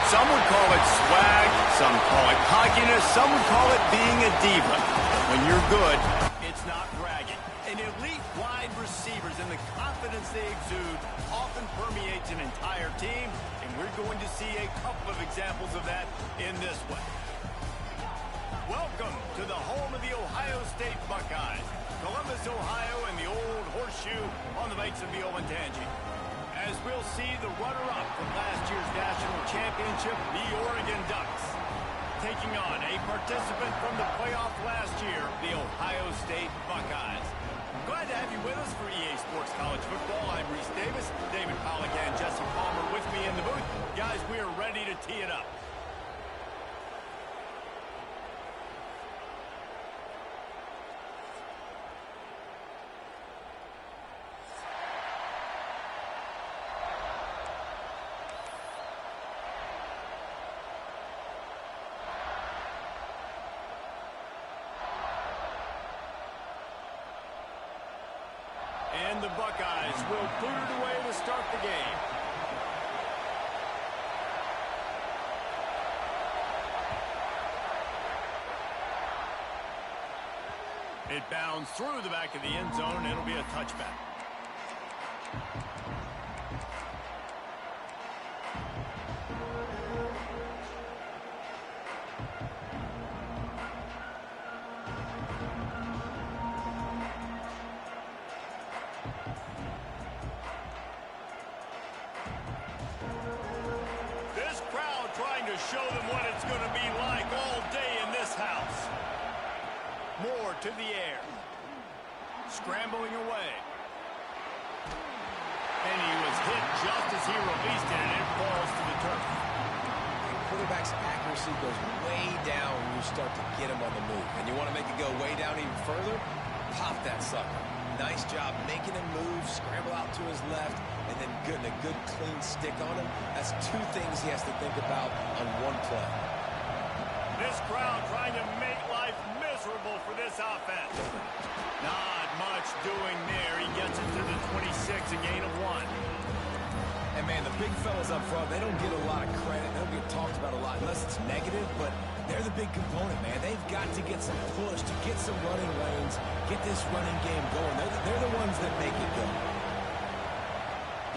Some would call it swag, some call it cockiness, some would call it being a diva. When you're good, it's not bragging. And elite wide receivers and the confidence they exude often permeates an entire team, and we're going to see a couple of examples of that in this one. Welcome to the home of the Ohio State Buckeyes, Columbus, Ohio, and the old horseshoe on the banks of the Olentangy. As we'll see the runner-up from last year's national championship, the Oregon Ducks, taking on a participant from the playoff last year, the Ohio State Buckeyes. Glad to have you with us for EA Sports College Football. I'm Reese Davis, David Pollack and Jesse Palmer with me in the booth. Guys, we are ready to tee it up. And the Buckeyes will clear it away to start the game. It bounds through the back of the end zone. It'll be a touchback. Trying to show them what it's going to be like all day in this house. Moore to the air. Scrambling away. And he was hit just as he released it, and it falls to the turf. The quarterback's accuracy goes way down when you start to get him on the move. And you want to make it go way down even further? Pop that sucker. Nice job making him move, scramble out to his left, and then getting a good clean stick on him. That's two things he has to think about on one play. This crowd trying to make life miserable for this offense. Not much doing there. He gets it to the 26, a gain of 1. And, man, the big fellas up front, they don't get a lot of credit. They don't get talked about a lot unless it's negative, but they're the big component, man. They've got to get some push, to get some running lanes, get this running game going. They're the ones that make it go.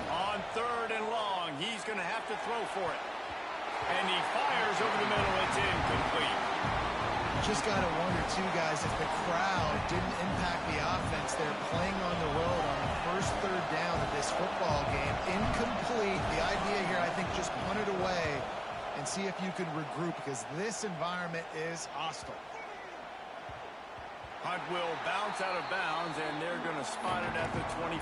On 3rd and long, he's going to have to throw for it. And he fires over the middle. It's incomplete. Just got to wonder, too, guys, if the crowd didn't impact the offense. They're playing on the road on the first 3rd down of this football game. Incomplete. The idea here, I think, just punt it away and see if you can regroup, because this environment is hostile. Hunt will bounce out of bounds, and they're going to spot it at the 25.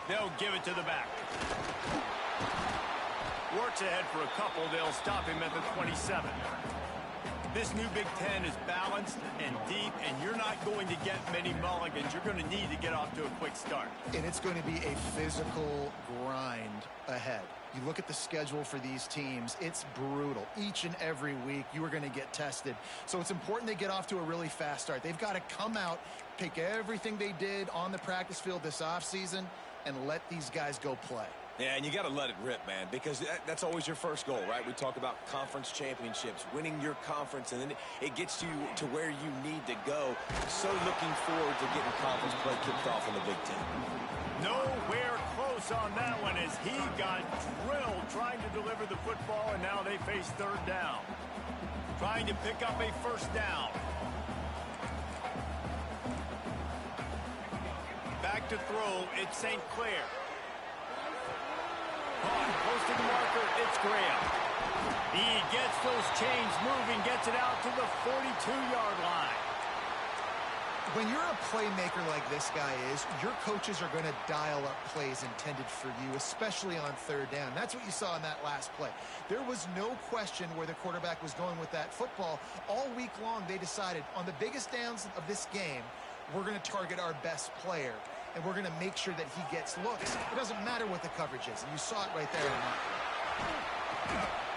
They'll give it to the back. Works ahead for a couple. They'll stop him at the 27. This new Big Ten is balanced and deep, and you're not going to get many mulligans. You're going to need to get off to a quick start. And it's going to be a physical grind ahead. You look at the schedule for these teams, it's brutal. Each and every week, you are going to get tested. So it's important they get off to a really fast start. They've got to come out, take everything they did on the practice field this offseason, and let these guys go play. Yeah, and you got to let it rip, man, because that's always your first goal, right? We talk about conference championships, winning your conference, and then it gets you to where you need to go. So looking forward to getting conference play kicked off in the Big Ten. Nowhere close on that one as he got drilled trying to deliver the football, and now they face 3rd down. Trying to pick up a 1st down. Back to throw, it's St. Clair. Caught, close to the marker, it's Graham. He gets those chains moving, gets it out to the 42-yard line. When you're a playmaker like this guy is, your coaches are going to dial up plays intended for you, especially on 3rd down. That's what you saw in that last play. There was no question where the quarterback was going with that football. All week long, they decided on the biggest downs of this game, we're going to target our best player. and we're going to make sure that he gets looks. It doesn't matter what the coverage is, and you saw it right there.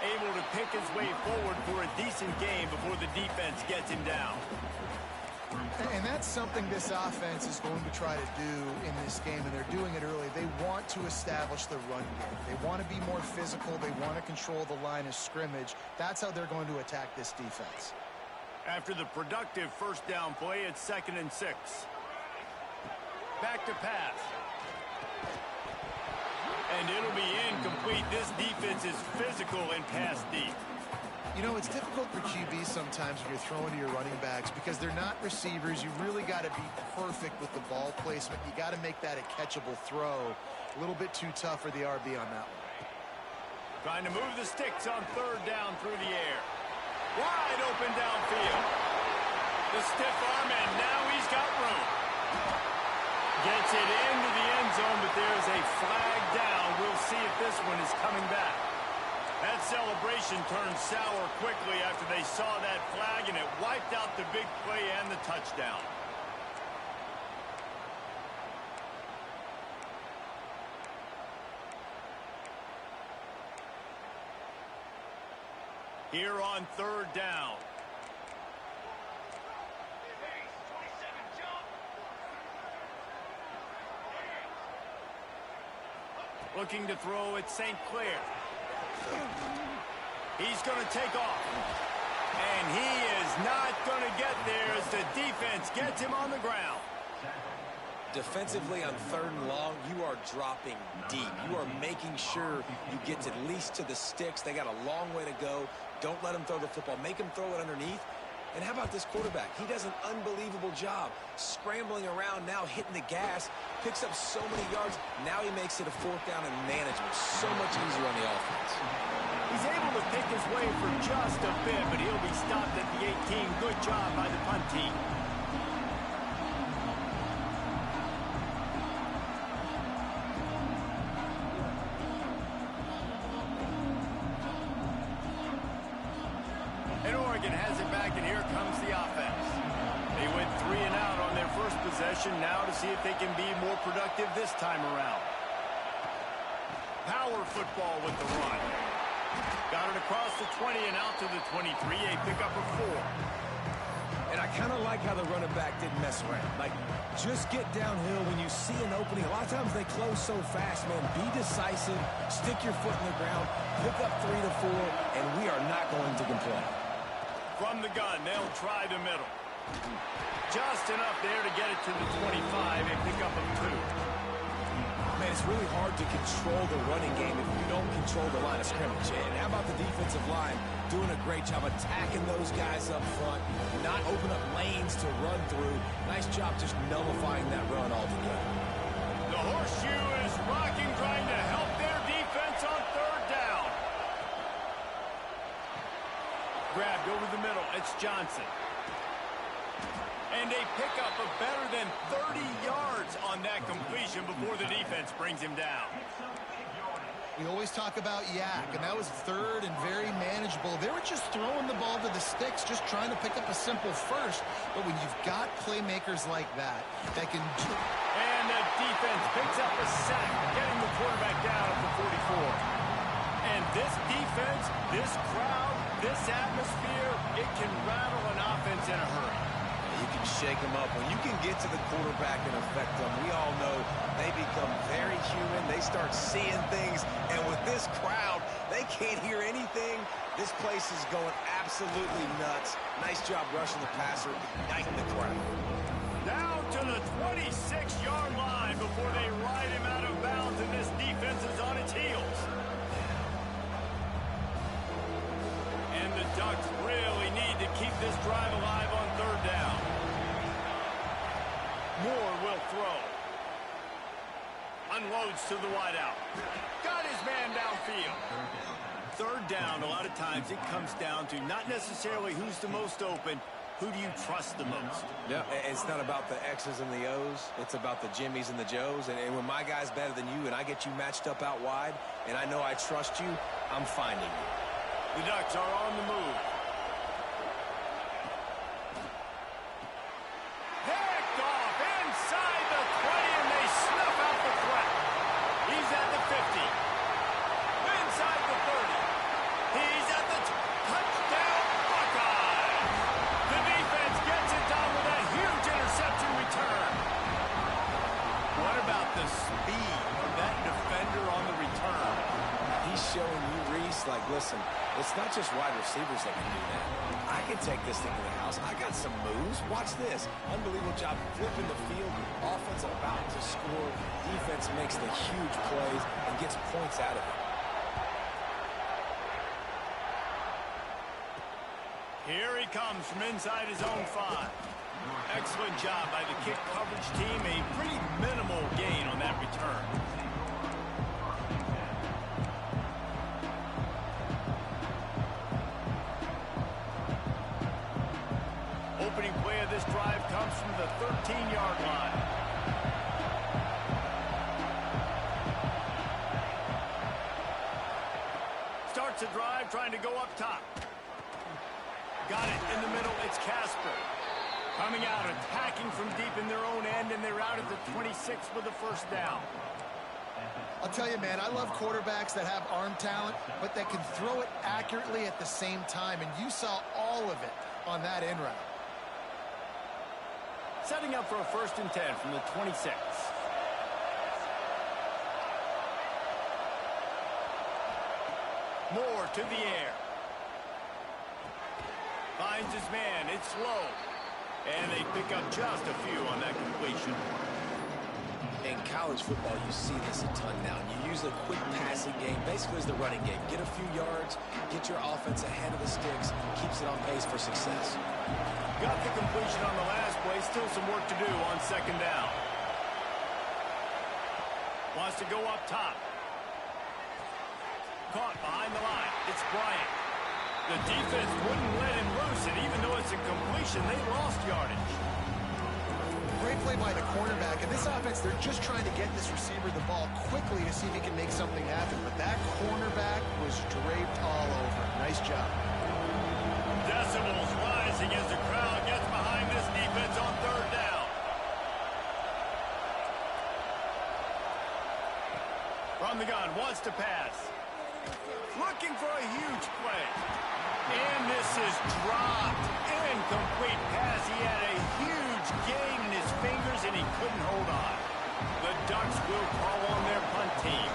Able to pick his way forward for a decent game before the defense gets him down. And that's something this offense is going to try to do in this game, and they're doing it early. They want to establish the run game. They want to be more physical. They want to control the line of scrimmage. That's how they're going to attack this defense. After the productive first down play, it's 2nd and 6. Back to pass. And it'll be incomplete. This defense is physical and pass deep. You know, it's difficult for QBs sometimes when you're throwing to your running backs because they're not receivers. You really got to be perfect with the ball placement. You got to make that a catchable throw. A little bit too tough for the RB on that one. Trying to move the sticks on 3rd down through the air. Wide open downfield. The stiff arm, and now he's got room. Gets it into the end zone, but there's a flag down. We'll see if this one is coming back. That celebration turned sour quickly after they saw that flag, and it wiped out the big play and the touchdown. Here on 3rd down. Looking to throw at St. Clair. He's going to take off. And he is not going to get there as the defense gets him on the ground. Defensively on 3rd and long, you are dropping deep. You are making sure you get at least to the sticks. They got a long way to go. Don't let him throw the football. Make him throw it underneath. And how about this quarterback? He does an unbelievable job scrambling around, now hitting the gas, picks up so many yards. Now he makes it a 4th down and manageable. So much easier on the offense. He's able to pick his way for just a bit, but he'll be stopped at the 18. Good job by the punt team. And Oregon has it back, and here comes the offense. They went 3 and out on their first possession, now to see if they can be more productive this time around. Power football with the run. Got it across the 20 and out to the 23, a pickup of 4. And I kind of like how the running back didn't mess around. Like, just get downhill when you see an opening. A lot of times they close so fast, man. Be decisive, stick your foot in the ground, pick up 3 to 4, and we are not going to complain. From the gun, they'll try the middle. Just enough there to get it to the 25, a pickup of 2. Man, it's really hard to control the running game if you don't control the line of scrimmage. And how about the defensive line doing a great job attacking those guys up front, not open up lanes to run through. Nice job just nullifying that run altogether. The horseshoe is rocking, trying to help their defense on 3rd down. Grabbed over the middle. It's Johnson. And a pickup of better than 30 yards on that completion before the defense brings him down. We always talk about Yak, and that was 3rd and very manageable. They were just throwing the ball to the sticks, just trying to pick up a simple first. But when you've got playmakers like that can do... And the defense picks up a sack, getting the quarterback down at the 44. And this defense, this crowd, this atmosphere, it can rattle an offense in a hurry. You can shake them up. When you can get to the quarterback and affect them, we all know they become very human. They start seeing things. And with this crowd, they can't hear anything. This place is going absolutely nuts. Nice job rushing the passer, igniting the crowd. Down to the 26-yard line before they ride him out of bounds, and this defense is on its heels. And the Ducks really need to keep this drive alive on 3rd down. Moore will throw. Unloads to the wideout. Got his man downfield. 3rd down, a lot of times it comes down to not necessarily who's the most open, who do you trust the most? Yeah, it's not about the X's and the O's. It's about the Jimmys and the Joes. And when my guy's better than you and I get you matched up out wide and I know I trust you, I'm finding you. The Ducks are on the move. Picked off inside the 20, and they showing you, Reese, like, listen, it's not just wide receivers that can do that. I can take this thing to the house. I got some moves. Watch this. Unbelievable job flipping the field. Offense about to score. Defense makes the huge plays and gets points out of it. Here he comes from inside his own 5. Excellent job by the kick coverage team. A pretty minimal gain on that return. Opening play of this drive comes from the 13-yard line. Starts the drive trying to go up top. Got it in the middle. It's Casper. Coming out, attacking from deep in their own end, and they're out at the 26 with the first down. I'll tell you, man, I love quarterbacks that have arm talent, but that can throw it accurately at the same time, and you saw all of it on that in route. Setting up for a 1st and 10 from the 26. Moore to the air. Finds his man. It's low. And they pick up just a few on that completion. In college football, you see this a ton now. You use a quick passing game, basically as the running game. Get a few yards, get your offense ahead of the sticks, keeps it on pace for success. Got the completion on the last play. Still some work to do on 2nd down. Wants to go up top. Caught behind the line. It's Bryant. The defense wouldn't let him loose, and even though it's a completion, they lost yardage. Great play by the cornerback. In this offense, they're just trying to get this receiver the ball quickly to see if he can make something happen. But that cornerback was draped all over. Nice job. Decibels rising as the crowd gets behind this defense on 3rd down. From the gun, wants to pass. Looking for a huge play. And this is dropped. Incomplete pass. He had a huge gain in his fingers, and he couldn't hold on. The Ducks will call on their punt team.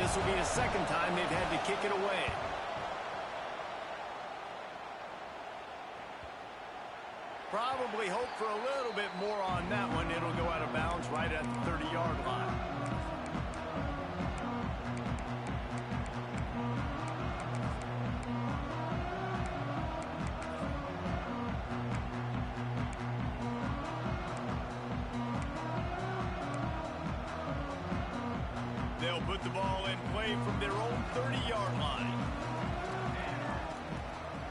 This will be the 2nd time they've had to kick it away. Probably hope for a little bit more on that one. It'll go out of bounds right at the 30-yard line. They'll put the ball in play from their own 30-yard line.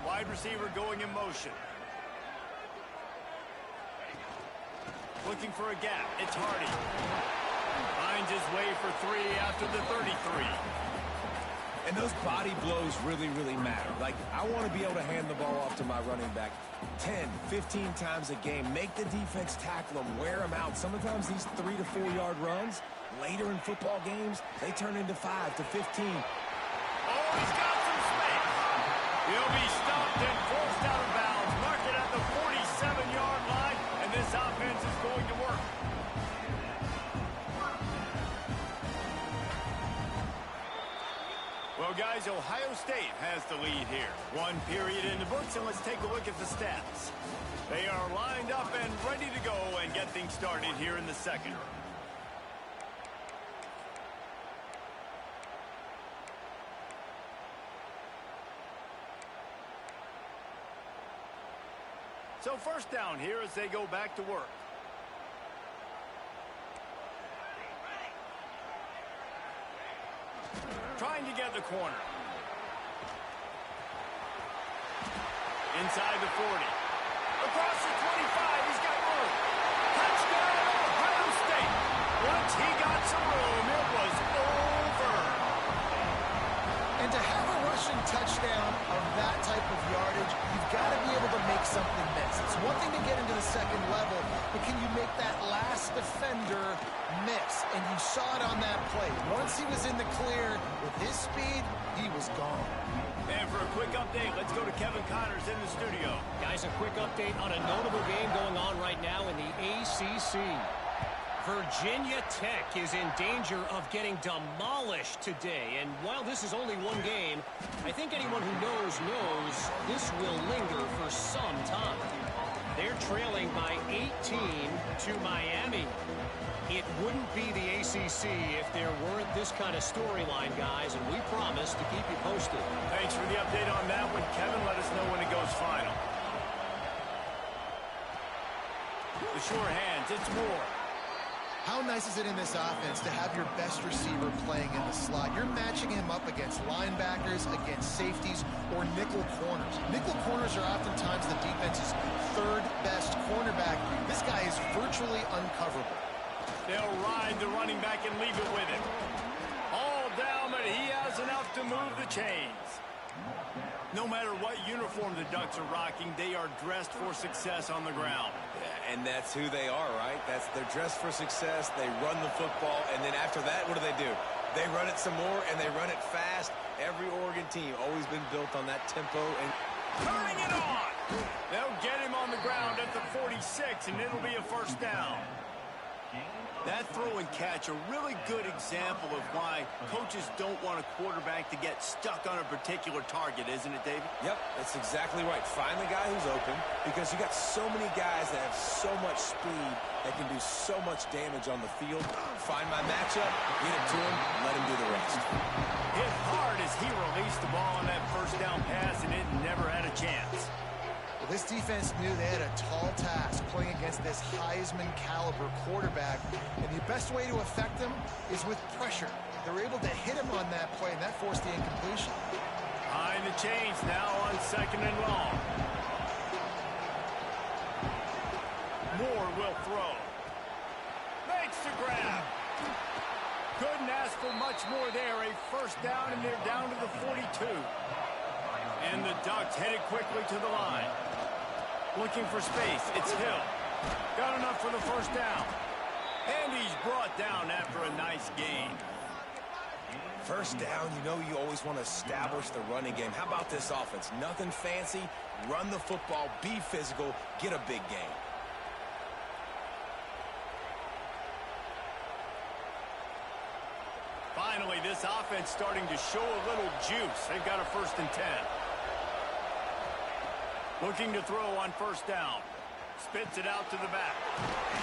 Wide receiver going in motion. Looking for a gap. It's Hardy. Finds his way for 3 after the 33. And those body blows really, really matter. Like, I want to be able to hand the ball off to my running back 10, 15 times a game. Make the defense tackle them, wear them out. Sometimes these 3 to 4 yard runs, later in football games, they turn into 5 to 15. Oh, he's got some space. He'll be stopped and forced out of bounds. Mark it at the 47-yard line, and this offense is going to work. Well, guys, Ohio State has the lead here. 1 period in the books, and let's take a look at the stats. They are lined up and ready to go and get things started here in the 2nd. So 1st down here as they go back to work. Trying to get the corner. Inside the 40. Across the 25, he's got room. Touchdown, Ohio State. Once he got some room, it was over. And to have a rushing touchdown of that type of yardage, you've got to be able to make something miss. It's one thing to get into the 2nd level, but can you make that last defender miss? And you saw it on that play. Once he was in the clear, with his speed, he was gone. And for a quick update, let's go to Kevin Connors in the studio. Guys, a quick update on a notable game going on right now in the ACC. Virginia Tech is in danger of getting demolished today. And while this is only one game, I think anyone who knows this will linger for some time. They're trailing by 18 to Miami. It wouldn't be the ACC if there weren't this kind of storyline, guys, and we promise to keep you posted. Thanks for the update on that one, Kevin. Let us know when it goes final. The sure hands, it's Moore. How nice is it in this offense to have your best receiver playing in the slot? You're matching him up against linebackers, against safeties, or nickel corners. Nickel corners are oftentimes the defense's third best cornerback. This guy is virtually uncoverable. They'll ride the running back and leave it with him. All down, but he has enough to move the chains. No matter what uniform the Ducks are rocking, they are dressed for success on the ground. Yeah, and that's who they are, right? They're dressed for success. They run the football, and then after that, what do? They run it some more, and they run it fast. Every Oregon team always been built on that tempo. And turning it on! They'll get him on the ground at the 46, and it'll be a first down. That throw and catch, a really good example of why coaches don't want a quarterback to get stuck on a particular target, isn't it, David? Yep, that's exactly right. Find the guy who's open, because you got so many guys that have so much speed that can do so much damage on the field. Find my matchup, get it to him, let him do the rest. Hit hard as he released the ball on that first down pass, and it never had a chance. This defense knew they had a tall task playing against this Heisman-caliber quarterback, and the best way to affect him is with pressure. They were able to hit him on that play, and that forced the incompletion. Behind the chains now on 2nd and long. Moore will throw. Makes the grab. Couldn't ask for much more there. A first down, and they're down to the 42. And the Ducks headed quickly to the line. Looking for space. It's Hill. Got enough for the first down. And he's brought down after a nice gain. First down, you always want to establish the running game. How about this offense? Nothing fancy. Run the football, be physical, get a big gain. Finally, this offense starting to show a little juice. They've got a 1st and 10. Looking to throw on first down. Spits it out to the back.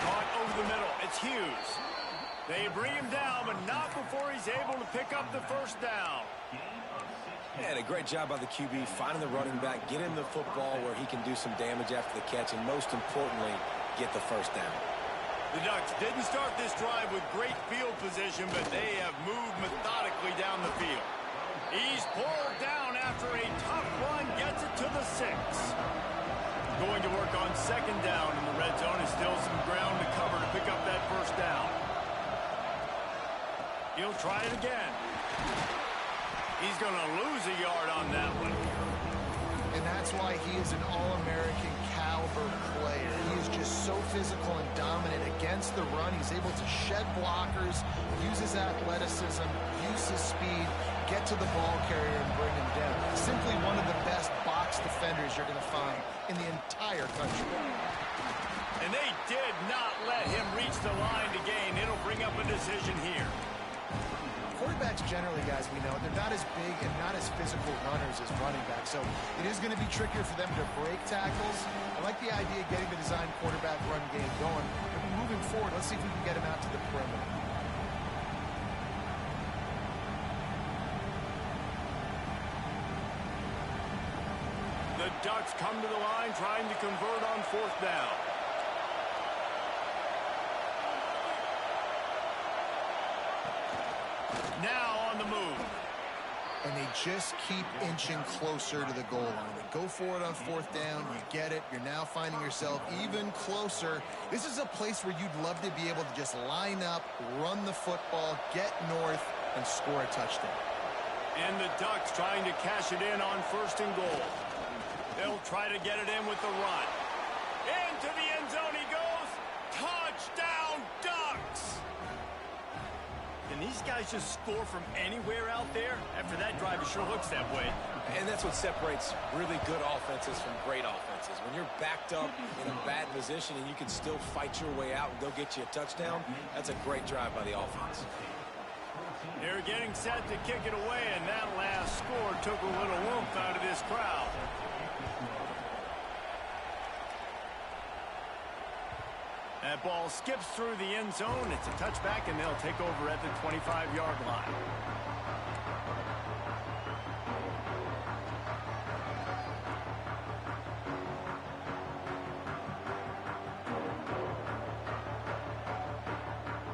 Caught over the middle. It's Hughes. They bring him down, but not before he's able to pick up the first down. And a great job by the QB finding the running back, get him the football where he can do some damage after the catch, and most importantly, get the first down. The Ducks didn't start this drive with great field position, but they have moved methodically down the field. He's pulled down after a tough run, gets it to the 6. Going to work on 2nd down in the red zone. Is still some ground to cover to pick up that first down. He'll try it again. He's going to lose a yard on that one. And that's why he is an All-American caliber player. He is just so physical and dominant against the run. He's able to shed blockers, use his athleticism, use his speed, get to the ball carrier and bring him down. Simply one of the best box defenders you're going to find in the entire country. And they did not let him reach the line to gain. It'll bring up a decision here. Quarterbacks generally, guys, we know, they're not as big and not as physical runners as running backs, so it is going to be trickier for them to break tackles. I like the idea of getting the design quarterback run game going. But moving forward, let's see if we can get him out to the perimeter. The Ducks come to the line trying to convert on 4th down. Now on the move. And they just keep inching closer to the goal line. They go for it on 4th down. You get it. You're now finding yourself even closer. This is a place where you'd love to be able to just line up, run the football, get north, and score a touchdown. And the Ducks trying to cash it in on 1st and goal. They'll try to get it in with the run. Into the end zone he goes. Touchdown, Ducks! Can these guys just score from anywhere out there? After that drive, it sure looks that way. And that's what separates really good offenses from great offenses. When you're backed up in a bad position and you can still fight your way out and go get you a touchdown, that's a great drive by the offense. They're getting set to kick it away, and that last score took a little oomph out of this crowd. That ball skips through the end zone. It's a touchback, and they'll take over at the 25-yard line.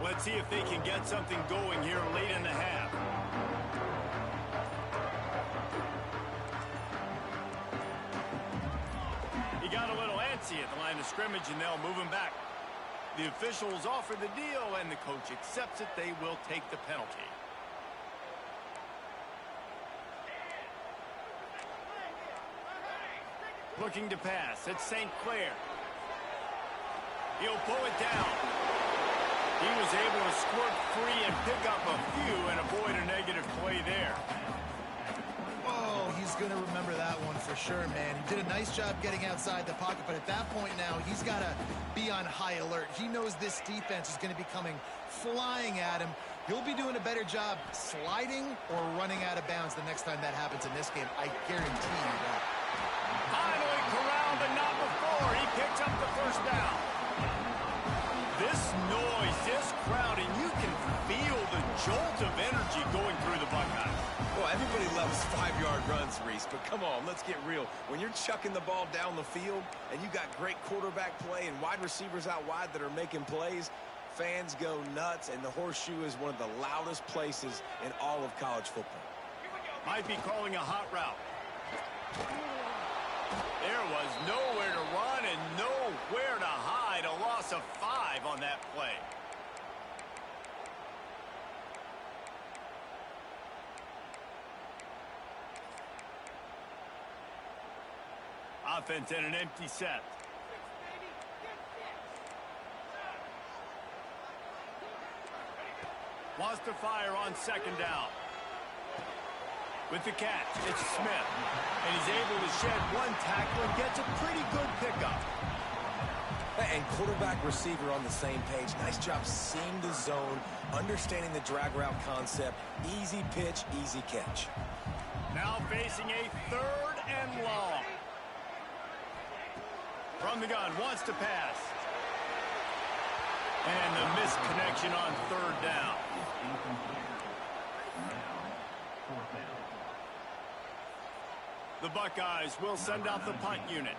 Let's see if they can get something going here late in the half. He got a little antsy at the line of scrimmage, and they'll move him back. The officials offer the deal, and the coach accepts it. They will take the penalty. Looking to pass. It's St. Clair. He'll pull it down. He was able to squirt free and pick up a few and avoid a negative play there. Oh, he's going to remember that one for sure, man. He did a nice job getting outside the pocket, but at that point now, he's got to be on high alert. He knows this defense is going to be coming flying at him. He'll be doing a better job sliding or running out of bounds the next time that happens in this game. I guarantee you that. Finally corralled, but not before. He picks up the first down. This noise, this crowd, and you can feel the jolt of energy going through the Buckeyes. Well, everybody loves 5-yard runs, Reese, but come on, let's get real. When you're chucking the ball down the field and you got great quarterback play and wide receivers out wide that are making plays, fans go nuts, and the Horseshoe is one of the loudest places in all of college football. Might be calling a hot route. There was nowhere to run and nowhere to hide. A loss of 5 on that play. Offense in an empty set. Wants to fire on second down. With the catch, it's Smith. And he's able to shed one tackle and gets a pretty good pickup. And quarterback receiver on the same page. Nice job seeing the zone, understanding the drag route concept. Easy pitch, easy catch. Now facing a 3rd and long. From the gun, wants to pass. And the missed connection on 3rd down. The Buckeyes will send out the punt unit.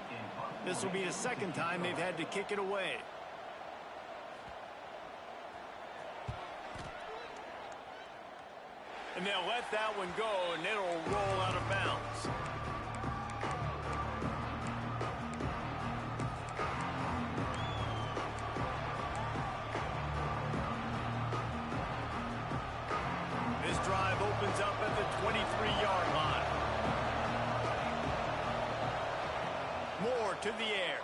This will be the second time they've had to kick it away. And they'll let that one go, and it'll roll out of bounds. This drive opens up at the 23-yard line. Moore to the air.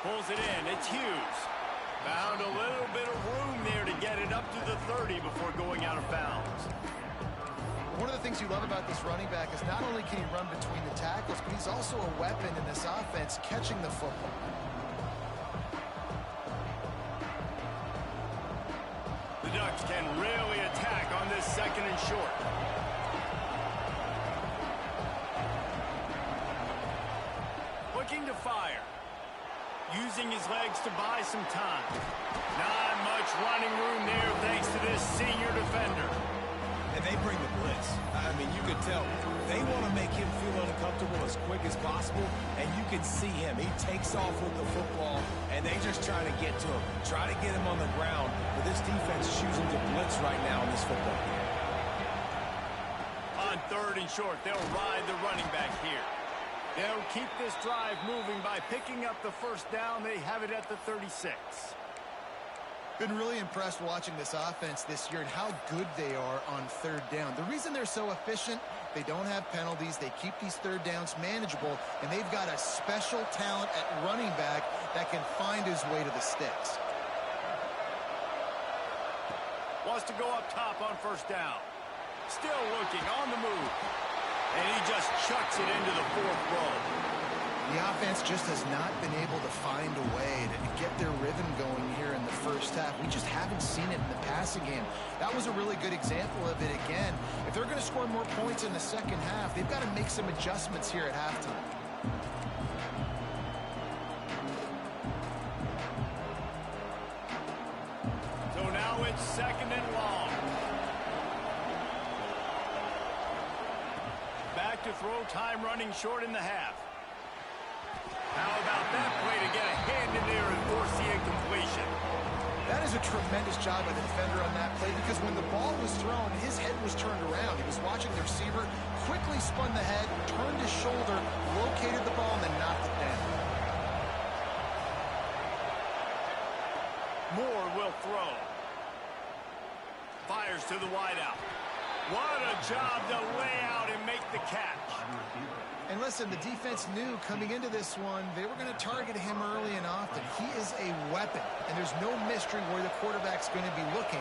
Pulls it in. It's Hughes. Found a little bit of room there to get it up to the 30 before going out of bounds. One of the things you love about this running back is not only can he run between the tackles, but he's also a weapon in this offense catching the football. The Ducks can really attack on this 2nd and short. Looking to fire. Using his legs to buy some time. Not much running room there thanks to this senior defender. And they bring the blitz. I mean, you could tell. They want to make him feel uncomfortable as quick as possible, and you can see him. He takes off with the football, and they just try to get to him. Try to get him on the ground, but this defense is choosing to blitz right now in this football game. On 3rd and short, they'll ride the running back here. They'll keep this drive moving by picking up the first down. They have it at the 36. Been really impressed watching this offense this year and how good they are on 3rd down. The reason they're so efficient, they don't have penalties. They keep these 3rd downs manageable, and they've got a special talent at running back that can find his way to the sticks. Wants to go up top on 1st down. Still looking on the move. And he just chucks it into the fourth row. The offense just has not been able to find a way to get their rhythm going here in the first half. We just haven't seen it in the passing game. That was a really good example of it again. If they're going to score more points in the second half, they've got to make some adjustments here at halftime. So now it's second and long. Back to throw, time running short in the half. How about that play to get a hand in there and force the incompletion? That is a tremendous job by the defender on that play because when the ball was thrown, his head was turned around. He was watching the receiver, quickly spun the head, turned his shoulder, located the ball, and then knocked it down. Moore will throw. Fires to the wideout. What a job to lay out and make the catch. And listen, the defense knew coming into this one, they were going to target him early and often. He is a weapon, and there's no mystery where the quarterback's going to be looking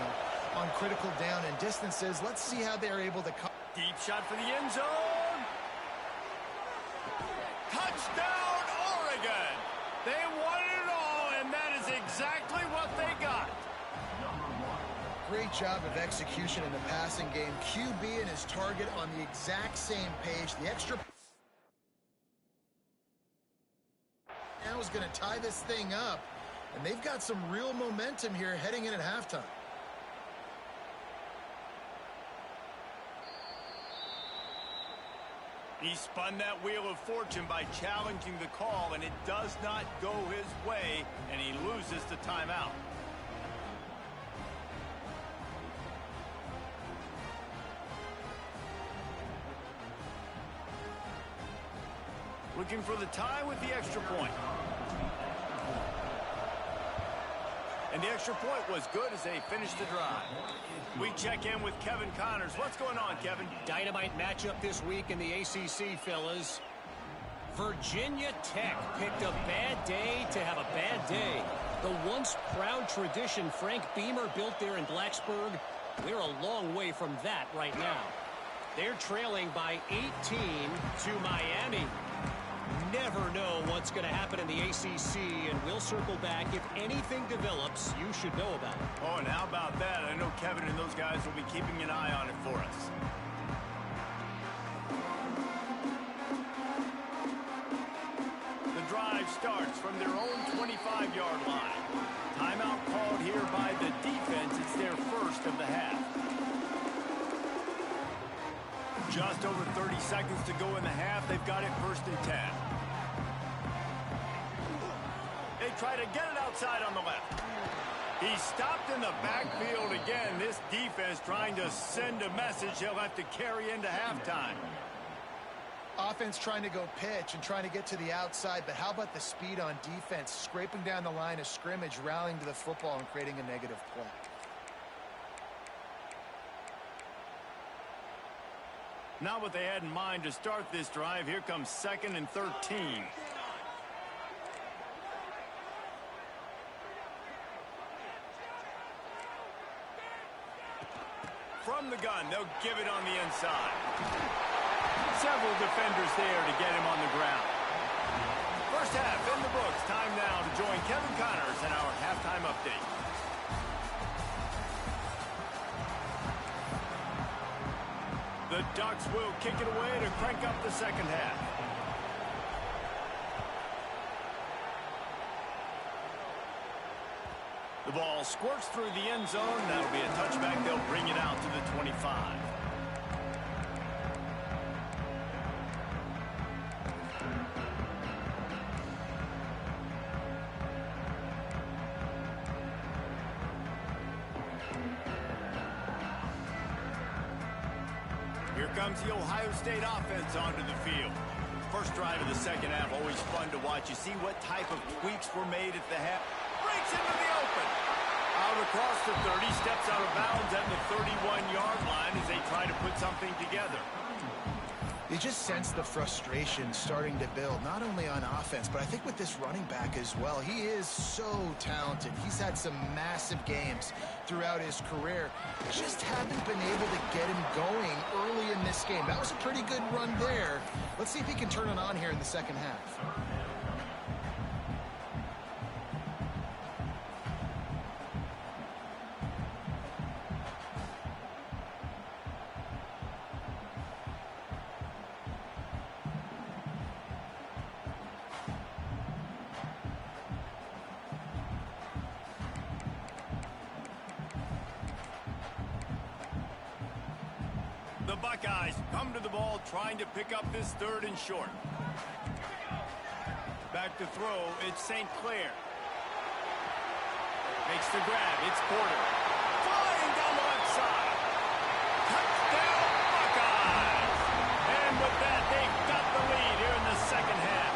on critical down and distances. Let's see how they're able to... Deep shot for the end zone. Touchdown, Oregon. They won it all, and that is exactly what they got. Great job of execution in the passing game. QB and his target on the exact same page. The extra... now is going to tie this thing up, and they've got some real momentum here heading in at halftime. He spun that wheel of fortune by challenging the call, and it does not go his way, and he loses the timeout. Looking for the tie with the extra point. And the extra point was good as they finished the drive. We check in with Kevin Connors. What's going on, Kevin? Dynamite matchup this week in the ACC, fellas. Virginia Tech picked a bad day to have a bad day. The once proud tradition Frank Beamer built there in Blacksburg, we're a long way from that right now. They're trailing by 18 to Miami. Never know what's going to happen in the ACC, and we'll circle back. If anything develops, you should know about it. Oh, and how about that? I know Kevin and those guys will be keeping an eye on it for us. The drive starts from their own 25-yard line. Timeout called here by the defense. It's their first of the half. Just over 30 seconds to go in the half. They've got it first and 10. They try to get it outside on the left. He's stopped in the backfield again. This defense trying to send a message they'll have to carry into halftime. Offense trying to go pitch and trying to get to the outside, but how about the speed on defense, scraping down the line of scrimmage, rallying to the football and creating a negative play. Not what they had in mind to start this drive. Here comes 2nd and 13. From the gun, they'll give it on the inside. Several defenders there to get him on the ground. First half in the books. Time now to join Kevin Connors in our halftime update. The Ducks will kick it away to crank up the second half. The ball squirts through the end zone. That'll be a touchback. They'll bring it out to the 25. Here comes the Ohio State offense onto the field. First drive of the second half, always fun to watch. You see what type of tweaks were made at the half. Breaks into the open. Out across the 30, steps out of bounds at the 31-yard line as they try to put something together. You just sense the frustration starting to build, not only on offense, but I think with this running back as well. He is so talented. He's had some massive games throughout his career. Just haven't haven't been able to get him going early in this game. That was a pretty good run there. Let's see if he can turn it on here in the second half. The Buckeyes come to the ball trying to pick up this 3rd and short. Back to throw, it's St. Clair. Makes the grab, it's Porter. Flying down the left side. Touchdown Buckeyes! And with that, they've got the lead here in the second half.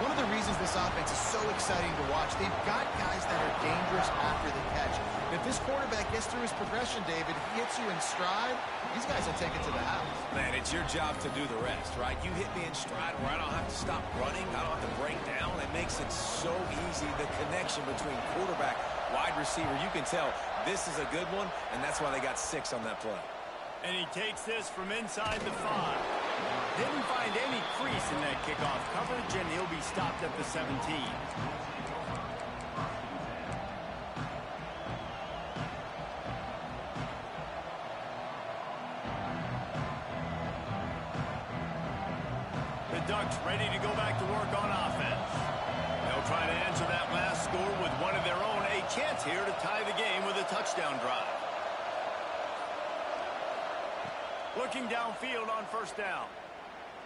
One of the reasons this offense is so exciting to watch, they've got guys that are dangerous after the catch. If this quarterback gets through his progression, David, he hits you in stride, these guys will take it to the house. Man, it's your job to do the rest, right? You hit me in stride where I don't have to stop running. I don't have to break down. It makes it so easy, the connection between quarterback, wide receiver. You can tell this is a good one, and that's why they got 6 on that play. And he takes this from inside the 5. Didn't find any crease in that kickoff coverage, and he'll be stopped at the 17. The Ducks ready to go back to work on offense. They'll try to answer that last score with one of their own. A chance here to tie the game with a touchdown drive. Looking downfield on 1st down.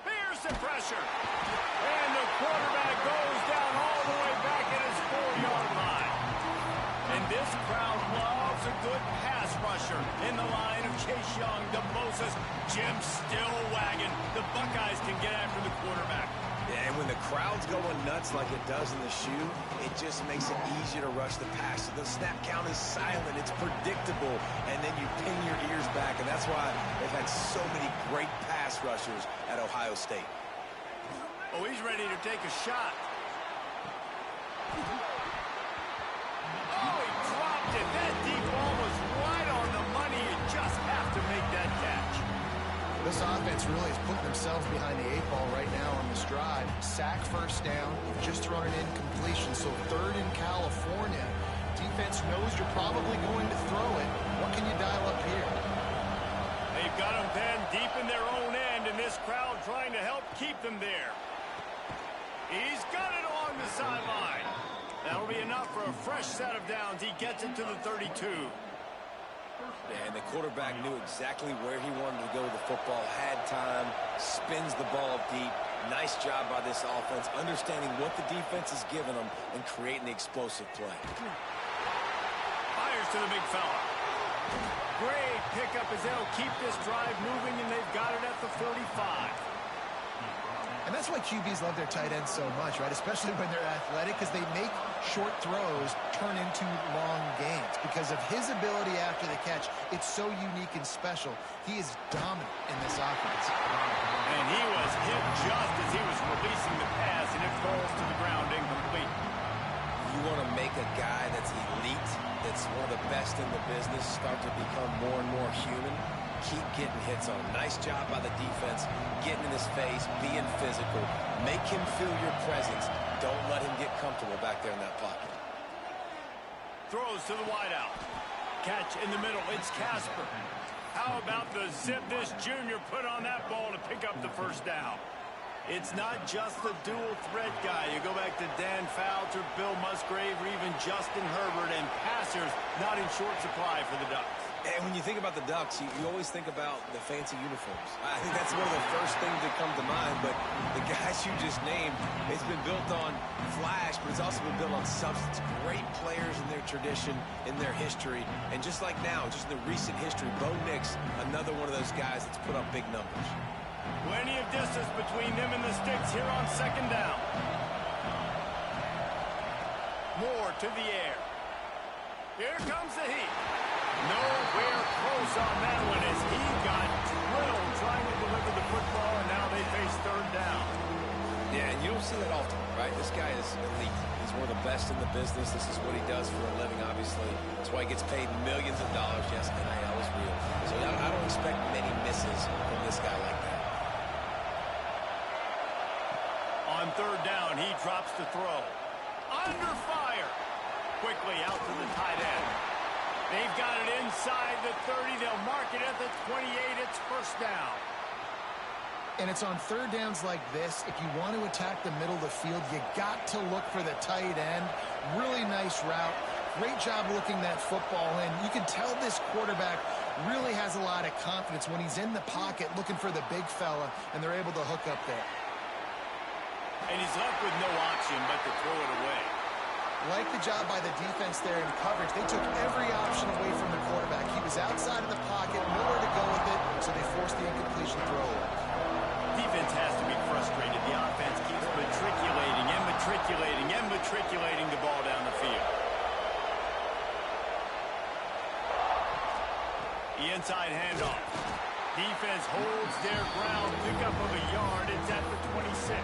Here's the pressure. And the quarterback goes down all the way back at his 4-yard line. And this crowd loves a good pass rusher in the line of Chase Young, DeMoses, Jim still wagging. The Buckeyes can get after the quarterback. Yeah, and when the crowd's going nuts like it does in the shoe, it just makes it easier to rush the pass. The snap count is silent. It's predictable. And then you pin your ears back. And that's why they've had so many great pass rushers at Ohio State. Oh, he's ready to take a shot. Oh, he dropped it. That deep ball was right on the money. You just have to make that catch. This offense really is putting themselves behind the 8 ball right now on this drive. Sack 1st down. You've just thrown an incompletion, so 3rd in California. Defense knows you're probably going to throw it. What can you dial up here? They've got them pinned deep in their own end, and this crowd trying to help keep them there. He's got it along the sideline. That'll be enough for a fresh set of downs. He gets it to the 32. And the quarterback knew exactly where he wanted to go with the football, had time, spins the ball deep. Nice job by this offense, understanding what the defense is giving them and creating the explosive play. Fires to the big fella. Great pickup as they'll keep this drive moving, and they've got it at the 45. And that's why QBs love their tight ends so much, right? Especially when they're athletic, because they make short throws turn into long gains. Because of his ability after the catch, it's so unique and special. He is dominant in this offense. And he was hit just as he was releasing the pass, and it falls to the ground incomplete. You want to make a guy that's elite, that's one of the best in the business, start to become more and more human. Keep getting hits on him. Nice job by the defense, getting in his face, being physical. Make him feel your presence. Don't let him get comfortable back there in that pocket. Throws to the wideout. Catch in the middle. It's Casper. How about the zip this junior put on that ball to pick up the 1st down? It's not just the dual threat guy. You go back to Dan Fouts or Bill Musgrave or even Justin Herbert, and passers not in short supply for the Ducks. And when you think about the Ducks, you always think about the fancy uniforms. I think that's one of the first things that come to mind, but the guys you just named, it's been built on flash, but it's also been built on substance. Great players in their tradition, in their history, and just like now, just in the recent history, Bo Nix, another one of those guys that's put up big numbers. Plenty of distance between them and the sticks here on 2nd down. Moore to the air. Here comes the heat. Nowhere close on that one as he got drilled trying to deliver the football, and now they face 3rd down. Yeah, and you don't see that often, right? This guy is elite. He's one of the best in the business. This is what he does for a living, obviously. That's why he gets paid millions of dollars. Yes, I drops to throw. Under fire. Quickly out to the tight end. They've got it inside the 30. They'll mark it at the 28. It's first down. And it's on third downs like this. If you want to attack the middle of the field, you got to look for the tight end. Really nice route. Great job looking that football in. You can tell this quarterback really has a lot of confidence when he's in the pocket looking for the big fella, and they're able to hook up there. And he's left with no option but to throw it away. Like the job by the defense there in coverage. They took every option away from the quarterback. He was outside of the pocket, nowhere to go with it, so they forced the incompletion throw. Defense has to be frustrated. The offense keeps matriculating and matriculating and matriculating the ball down the field. The inside handoff. Defense holds their ground. Pickup of a yard. It's at the 26.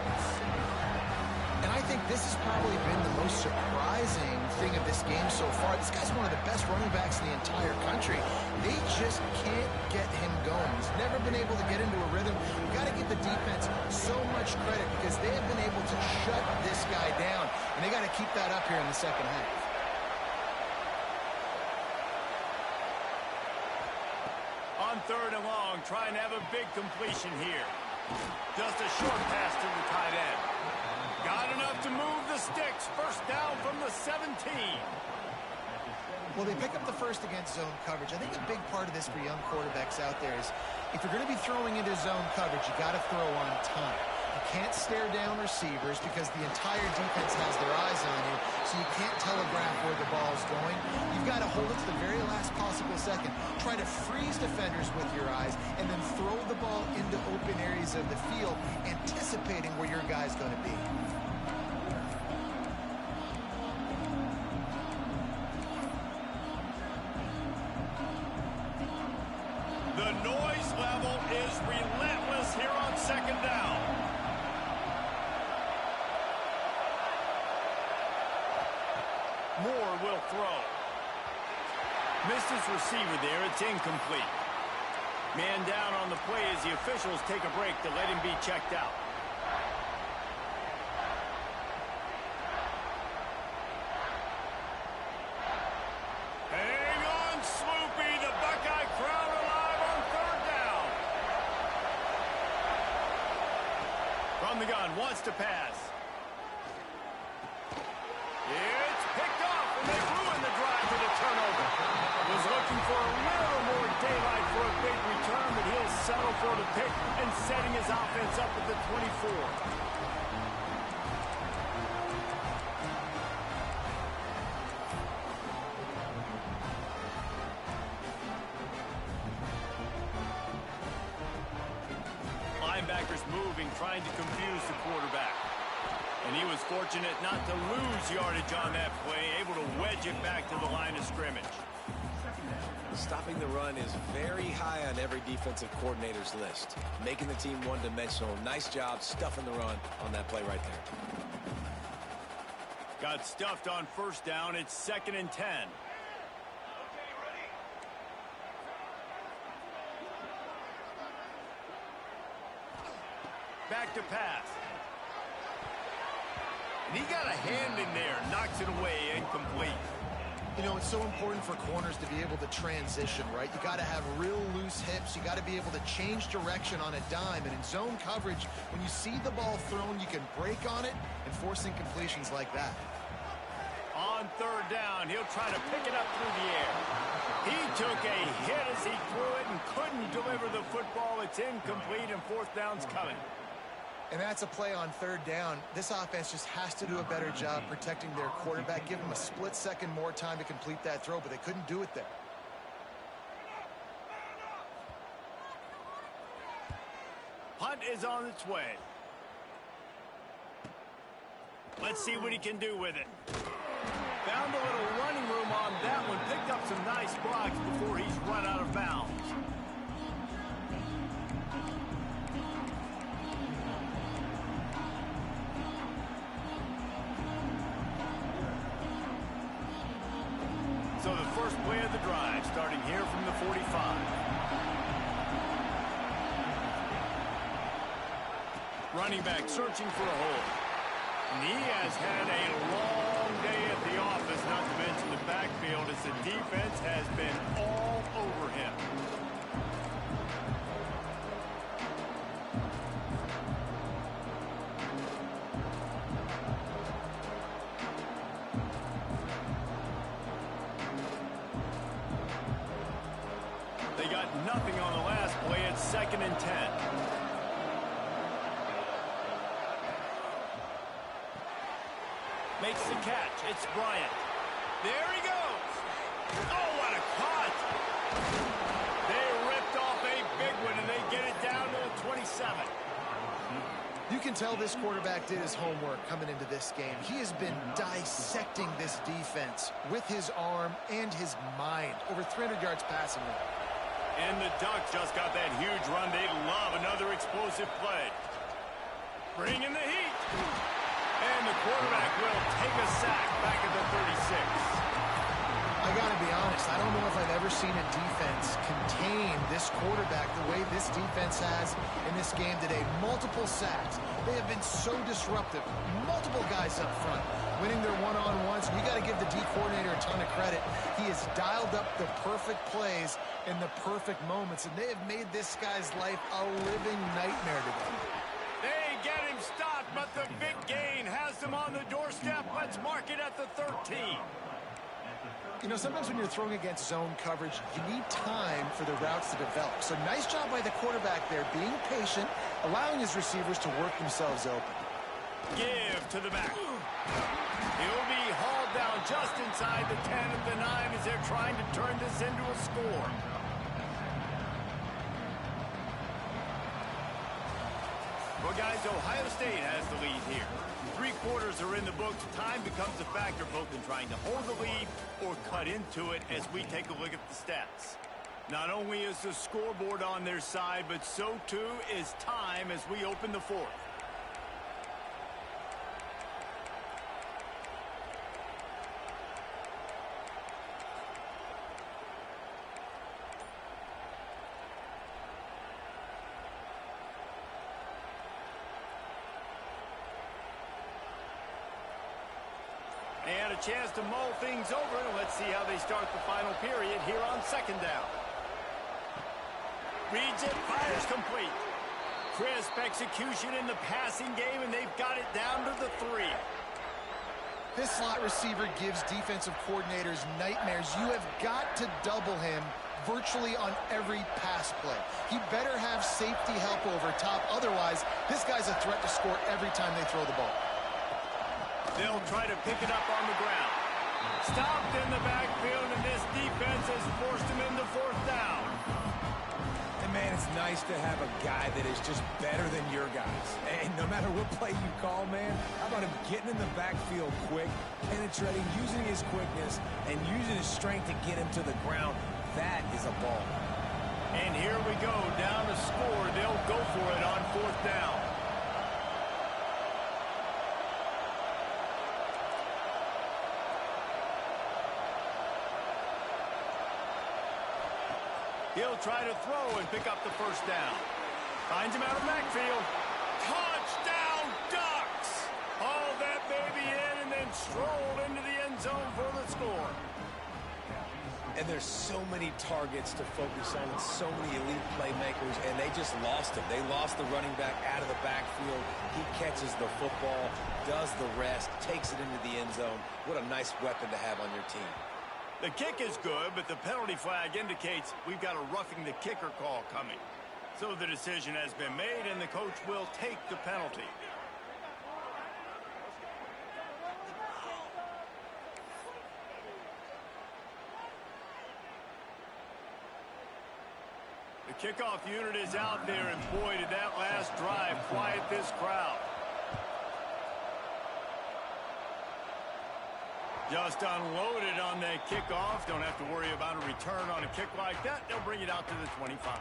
And I think this has probably been the most surprising thing of this game so far. This guy's one of the best running backs in the entire country. They just can't get him going. He's never been able to get into a rhythm. You've got to give the defense so much credit because they have been able to shut this guy down. And they got to keep that up here in the second half. On third and long, trying to have a big completion here. Just a short pass to the tight end. Got enough to move the sticks. First down from the 17. Well, they pick up the first against zone coverage. I think a big part of this for young quarterbacks out there is if you're going to be throwing into zone coverage, you got to throw on time. You can't stare down receivers because the entire defense has their eyes on you, so you can't telegraph where the ball's going. You've got to hold it to the very last possible second. Try to freeze defenders with your eyes, and then throw the ball into open areas of the field, anticipating where your guy's going to be. The noise level is relentless here on second down. Moore will throw. Missed his receiver there. It's incomplete. Man down on the play as the officials take a break to let him be checked out. Hang on, Sloopy. The Buckeye crowd alive on third down. From the gun, wants to pass. It's picked off, and they ruin the drive with a turnover. Was looking for a little more daylight for a big return, but he'll settle for the pick and setting his offense up at the 24. Linebackers moving, trying to confuse the quarterback. And he was fortunate not to lose yardage on that play, able to wedge it back to the line of scrimmage. Stopping the run is very high on every defensive coordinator's list. Making the team one-dimensional. Nice job stuffing the run on that play right there. Got stuffed on first down. It's 2nd and 10. Back to pass. And he got a hand in there, knocks it away, incomplete. You know, it's so important for corners to be able to transition, right? You got to have real loose hips. You got to be able to change direction on a dime. And in zone coverage, when you see the ball thrown, you can break on it and force incompletions like that. On third down, he'll try to pick it up through the air. He took a hit as he threw it and couldn't deliver the football. It's incomplete, and fourth down's coming. And that's a play on third down. This offense just has to do a better job protecting their quarterback. Give him a split second more time to complete that throw, but they couldn't do it there. Punt is on its way. Let's see what he can do with it. Found a little running room on that one. Picked up some nice blocks before he's run out of bounds. So the first play of the drive, starting here from the 45. Running back searching for a hole. And he has had a long day at the office, not to mention the backfield, as the defense has been all over him. They got nothing on the last play. It's 2nd and 10. Makes the catch. It's Bryant. There he goes. Oh, what a cut. They ripped off a big one, and they get it down to the 27. You can tell this quarterback did his homework coming into this game. He has been dissecting this defense with his arm and his mind. Over 300 yards passing them. And the Ducks just got that huge run. They love another explosive play. Bring in the heat. And the quarterback will take a sack back at the 36. I got to be honest, I don't know if I've ever seen a defense contain this quarterback the way this defense has in this game today. Multiple sacks. They have been so disruptive. Multiple guys up front winning their one-on-ones. We got to give the D coordinator a ton of credit. He has dialed up the perfect plays in the perfect moments, and they have made this guy's life a living nightmare today. They get him stopped, but the big gain has them on the doorstep. Let's mark it at the 13. You know, sometimes when you're throwing against zone coverage, you need time for the routes to develop. So nice job by the quarterback there, being patient, allowing his receivers to work themselves open. Give to the back. He'll be hauled down just inside the 10 of the 9 as they're trying to turn this into a score. Well, guys, Ohio State has the lead here. 3 quarters are in the books. Time becomes a factor both in trying to hold the lead or cut into it as we take a look at the stats. Not only is the scoreboard on their side, but so too is time as we open the 4th. And a chance to mull things over. Let's see how they start the final period here on 2nd down. Reads it, fires complete. Crisp execution in the passing game, and they've got it down to the 3. This slot receiver gives defensive coordinators nightmares. You have got to double him virtually on every pass play. He better have safety help over top. Otherwise, this guy's a threat to score every time they throw the ball. They'll try to pick it up on the ground. Stopped in the backfield, and this defense has forced him into 4th down. And, man, it's nice to have a guy that is just better than your guys. And no matter what play you call, man, how about him getting in the backfield quick, penetrating, using his quickness, and using his strength to get him to the ground. That is a ball. And here we go, down to score. They'll go for it on 4th down. He'll try to throw and pick up the 1st down. Finds him out of the backfield. Touchdown, Ducks! Hauled that baby in and then strolled into the end zone for the score. And there's so many targets to focus on and so many elite playmakers, and they just lost him. They lost the running back out of the backfield. He catches the football, does the rest, takes it into the end zone. What a nice weapon to have on your team. The kick is good, but the penalty flag indicates we've got a roughing the kicker call coming. So the decision has been made, and the coach will take the penalty. The kickoff unit is out there, and boy, did that last drive quiet this crowd. Just unloaded on that kickoff. Don't have to worry about a return on a kick like that. They'll bring it out to the 25.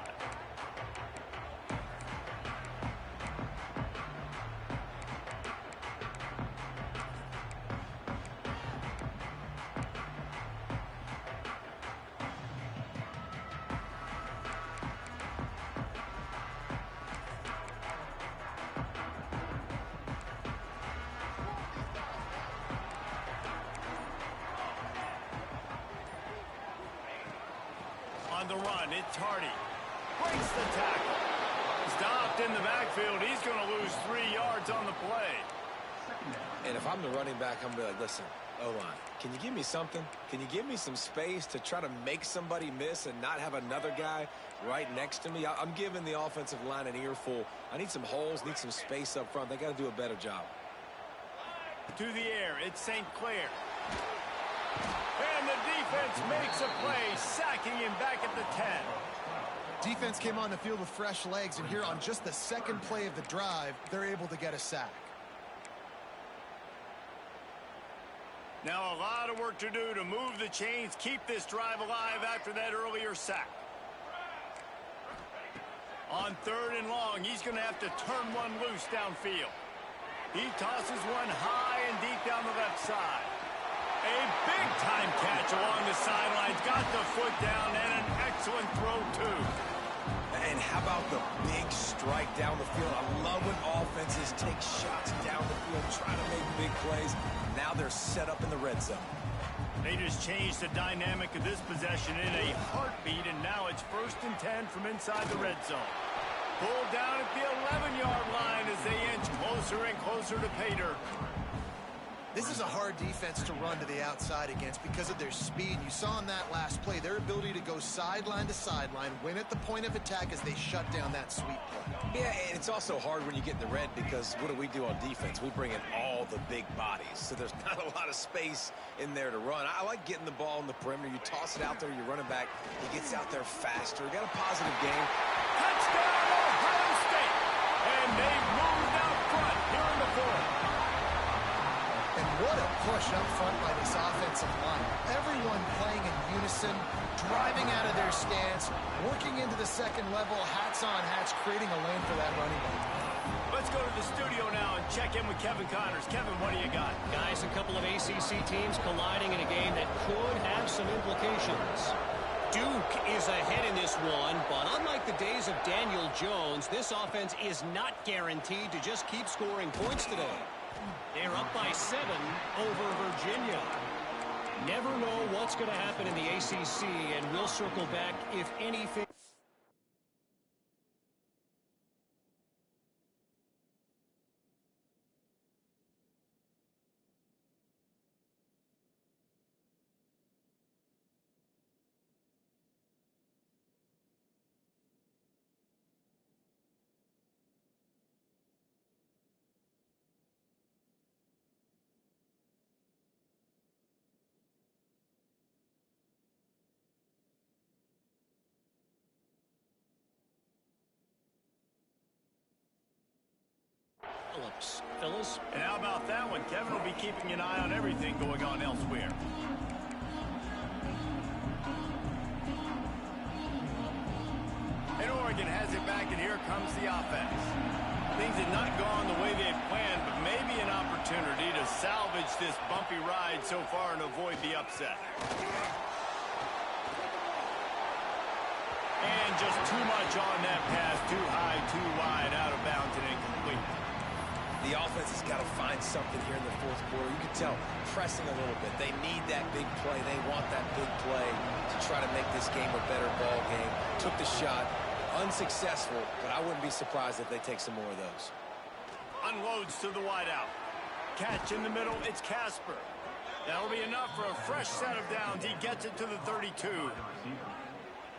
the run. It's Hardy. Breaks the tackle. Stopped in the backfield. He's going to lose 3 yards on the play. And if I'm the running back, I'm going to be like, listen, O-line, can you give me something? Can you give me some space to try to make somebody miss and not have another guy right next to me? I'm giving the offensive line an earful. I need some holes, need some space up front. They got to do a better job. To the air, it's St. Clair. And the defense makes a play, sacking him back at the 10. Defense came on the field with fresh legs, and here on just the second play of the drive, they're able to get a sack. Now a lot of work to do to move the chains, keep this drive alive after that earlier sack. On 3rd and long, he's going to have to turn one loose downfield. He tosses one high and deep down the left side. A big-time catch along the sidelines. Got the foot down and an excellent throw, too. And how about the big strike down the field? I love when offenses take shots down the field, try to make big plays. Now they're set up in the red zone. They just changed the dynamic of this possession in a heartbeat, and now it's 1st and 10 from inside the red zone. Pulled down at the 11-yard line as they inch closer and closer to pay dirt. This is a hard defense to run to the outside against because of their speed. You saw in that last play their ability to go sideline to sideline, win at the point of attack as they shut down that sweep play. Yeah, and it's also hard when you get in the red because what do on defense? We bring in all the big bodies, so there's not a lot of space in there to run. I like getting the ball in the perimeter. You toss it out there, you're running back. He gets out there faster. Got a positive game. Touchdown, Ohio State! And they've moved out front here in the 4th. And what a push up front by this offensive line. Everyone playing in unison, driving out of their stance, working into the second level, hats on hats, creating a lane for that running back. Let's go to the studio now and check in with Kevin Connors. Kevin, what do you got? Guys, a couple of ACC teams colliding in a game that could have some implications. Duke is ahead in this one, but unlike the days of Daniel Jones, this offense is not guaranteed to just keep scoring points today. They're up by 7 over Virginia. Never know what's going to happen in the ACC, and we'll circle back if anything. Phyllis. And how about that one? Kevin will be keeping an eye on everything going on elsewhere. And Oregon has it back, and here comes the offense. Things had not gone the way they had planned, but maybe an opportunity to salvage this bumpy ride so far and avoid the upset. And just too much on that pass, too high, too wide, out of bounds and incomplete. The offense has got to find something here in the 4th quarter. You can tell, pressing a little bit. They need that big play. They want that big play to try to make this game a better ball game. Took the shot, unsuccessful, but I wouldn't be surprised if they take some more of those. Unloads to the wideout. Catch in the middle, it's Casper. That'll be enough for a fresh set of downs. He gets it to the 32.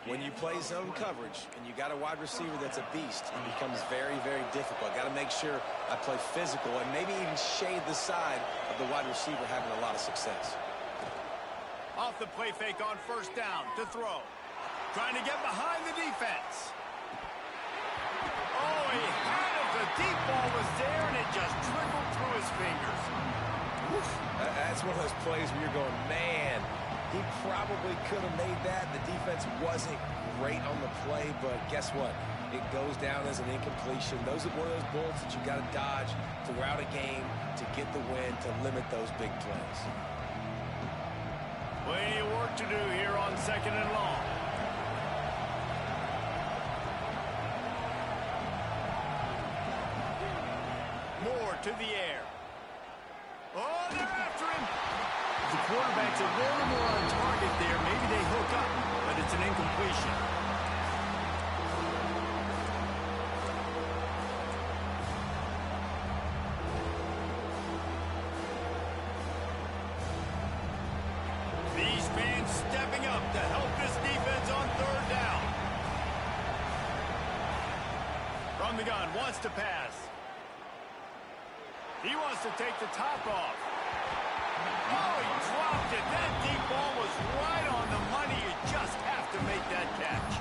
When you play zone coverage and you got a wide receiver that's a beast, it becomes very, very difficult. Got to make sure I play physical and maybe even shade the side of the wide receiver having a lot of success. Off the play fake on 1st down to throw. Trying to get behind the defense. Oh, he had it. The deep ball was there, and it just trickled through his fingers. Woof. That's one of those plays where you're going, man, he probably could have made that. The defense wasn't great on the play, but guess what? It goes down as an incompletion. Those are one of those bullets that you got to dodge throughout a game to get the win, to limit those big plays. Plenty of work to do here on 2nd and long. Moore to the air. Oh, they're after him. The quarterback's a little more on target there. Maybe they hook up. but it's an incompletion. These fans stepping up to help this defense on third down. From the gun, wants to pass. He wants to take the top off. Oh, he dropped it. That deep ball was right on the money. You just have to make that catch.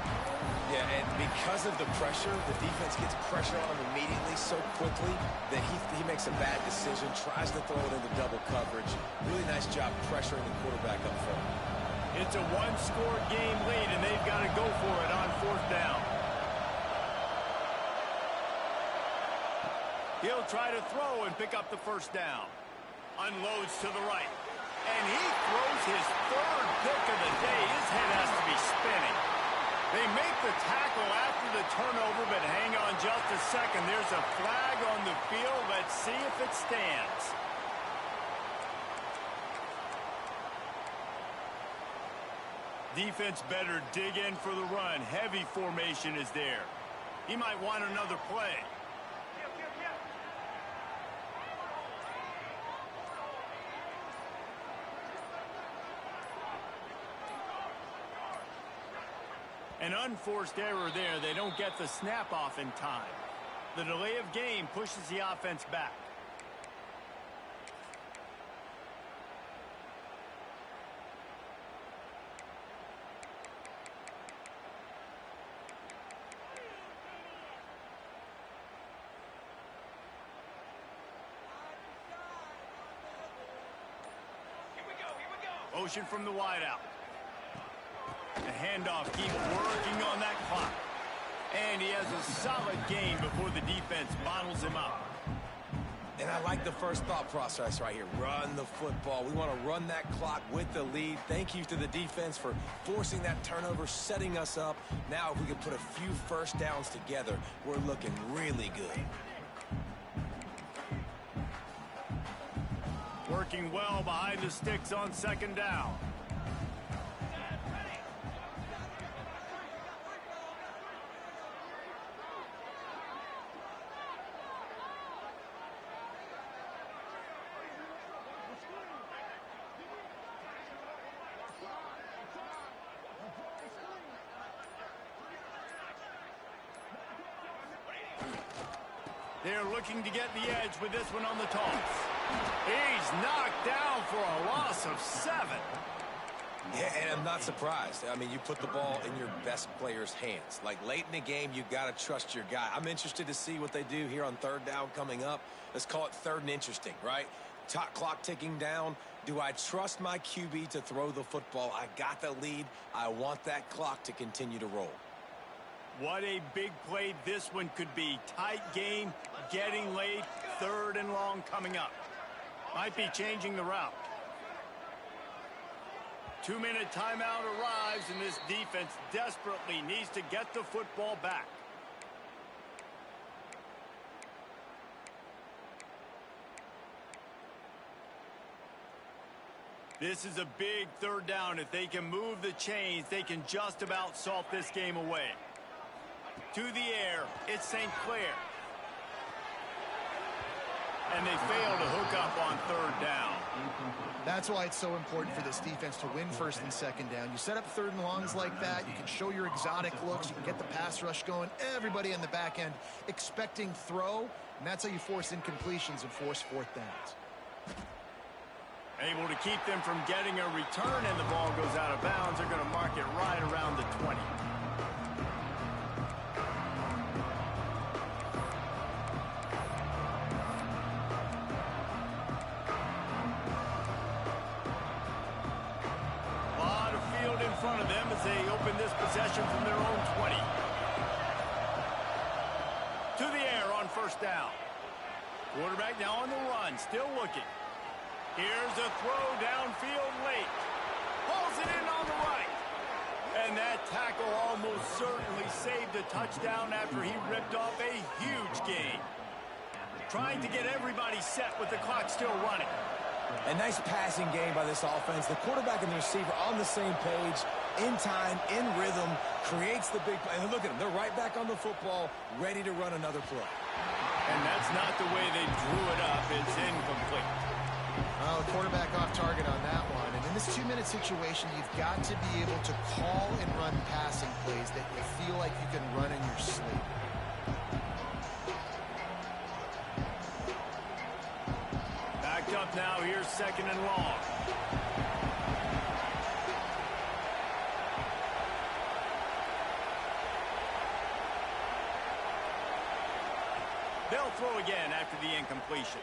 Yeah, and because of the pressure, the defense gets pressure on him immediately so quickly that he makes a bad decision, tries to throw it into double coverage. Really nice job pressuring the quarterback up front. It's a one-score game lead, and they've got to go for it on fourth down. He'll try to throw and pick up the first down. Unloads to the right. And he throws his third pick of the day. His head has to be spinning. They make the tackle after the turnover, but hang on just a second. There's a flag on the field. Let's see if it stands. Defense better dig in for the run. Heavy formation is there. He might want another play. An unforced error there. They don't get the snap off in time. The delay of game pushes the offense back. Motion from the wideout. The handoff keeps working on that clock. And he has a solid gain before the defense bottles him up. And I like the first thought process right here. Run the football. We want to run that clock with the lead. Thank you to the defense for forcing that turnover, setting us up. Now if we can put a few first downs together, we're looking really good. Working well behind the sticks on second down. They're looking to get the edge with this one on the toss. He's knocked down for a loss of 7. Yeah, and I'm not surprised. I mean, you put the ball in your best player's hands. Like, late in the game, you've got to trust your guy. I'm interested to see what they do here on third down coming up. Let's call it third and interesting, right? Top clock ticking down. Do I trust my QB to throw the football? I got the lead. I want that clock to continue to roll. What a big play this one could be. Tight game, getting late, third and long coming up. Might be changing the route. 2-minute timeout arrives, and this defense desperately needs to get the football back. This is a big third down. If they can move the chains, they can just about salt this game away. To the air, it's St. Clair. And they fail to hook up on third down. That's why it's so important for this defense to win first and second down. You set up third and longs like that, you can show your exotic looks, you can get the pass rush going, everybody in the back end expecting throw, and that's how you force incompletions and force fourth downs. Able to keep them from getting a return, and the ball goes out of bounds. They're going to mark it right around the 20. Front of them as they open this possession from their own 20. To the air on first down. Quarterback now on the run, still looking. Here's a throw downfield late. Pulls it in on the right. And that tackle almost certainly saved a touchdown after he ripped off a huge gain. Trying to get everybody set with the clock still running. A nice passing game by this offense. The quarterback and the receiver on the same page. in time, in rhythm, creates the big play. And look at them. They're right back on the football, ready to run another play. And that's not the way they drew it up. It's incomplete. Well, quarterback off target on that one. And in this 2-minute situation, you've got to be able to call and run passing plays that you feel like you can run in your sleep. Backed up now. Here's 2nd and long. They'll throw again after the incompletion.